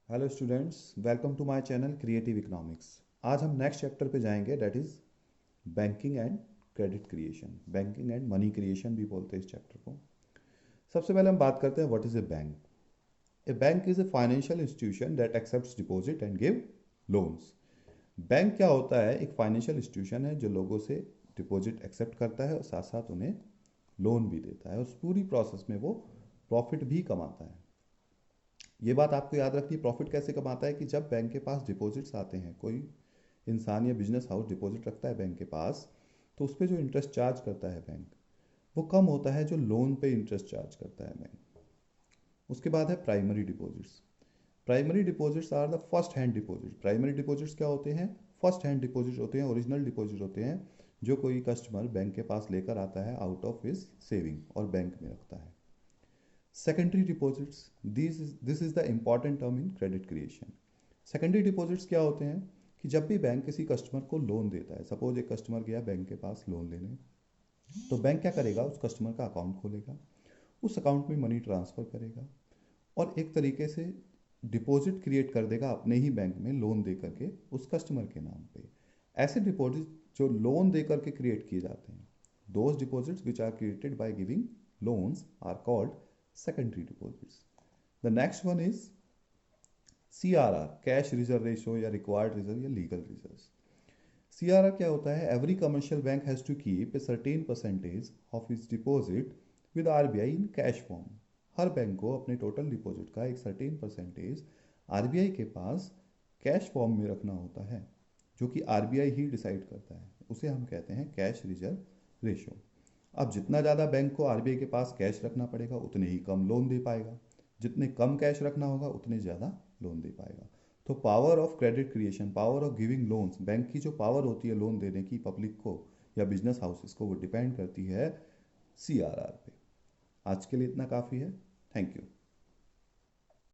Hello students, welcome to my channel creative economics. आज हम next chapter पे जाएंगे, that is banking and credit creation. Banking and money creation भी बोलते हैं इस चैप्टर को। सबसे पहले हम बात करते हैं what is a bank. A bank is a financial institution that accepts deposit and give loans. Bank क्या होता है? एक फाइनेंशियल इंस्टीट्यूशन है जो लोगों से डिपॉजिट एक्सेप्ट करता है और साथ साथ उन्हें लोन भी देता है। उस पूरी प्रोसेस में वो प्रॉफिट भी कमाता है। ये बात आपको याद रखनी है, प्रॉफिट कैसे कमाता है कि जब बैंक के पास डिपॉजिट्स आते हैं, कोई इंसान या बिजनेस हाउस डिपॉजिट रखता है बैंक के पास, तो उस पर जो इंटरेस्ट चार्ज करता है बैंक, वो कम होता है जो लोन पे इंटरेस्ट चार्ज करता है बैंक। उसके बाद है primary deposits. Primary deposits are the first hand deposit. Primary deposits क्या होते हैं? फर्स्ट हैंड डिपॉजिट होते हैं, ओरिजिनल डिपॉजिट होते हैं जो कोई कस्टमर बैंक के पास लेकर आता है आउट ऑफ हिज सेविंग और बैंक में रखता है। Secondary deposits, this is the important term in credit creation. Secondary deposits क्या होते हैं कि जब भी बैंक किसी कस्टमर को लोन देता है, सपोज एक कस्टमर गया बैंक के पास लोन लेने, तो बैंक क्या करेगा? उस कस्टमर का अकाउंट खोलेगा, उस अकाउंट में मनी ट्रांसफ़र करेगा और एक तरीके से डिपॉजिट क्रिएट कर देगा अपने ही बैंक में लोन दे करके उस कस्टमर के नाम पे। ऐसे डिपॉजिट जो लोन दे करके क्रिएट किए जाते हैं, those deposits which are created by giving loans are called secondary deposits. The next one is CRR, cash reserve ratio या रिक्वायर्ड रिजर्व या लीगल रिजर्व। CRR क्या होता है? Every commercial bank has to keep a certain percentage of its deposit with RBI in cash form. हर bank को अपने total deposit का एक सर्टेन परसेंटेज आरबीआई के पास कैश फॉर्म में रखना होता है, जो कि आरबीआई ही डिसाइड करता है। उसे हम कहते हैं कैश रिजर्व रेशो। अब जितना ज़्यादा बैंक को आरबीआई के पास कैश रखना पड़ेगा उतने ही कम लोन दे पाएगा, जितने कम कैश रखना होगा उतने ज़्यादा लोन दे पाएगा। तो power of credit creation, power of giving loans, bank की जो पावर होती है लोन देने की पब्लिक को या बिजनेस हाउसेस को, वो डिपेंड करती है सीआरआर पे। आज के लिए इतना काफ़ी है। Thank you.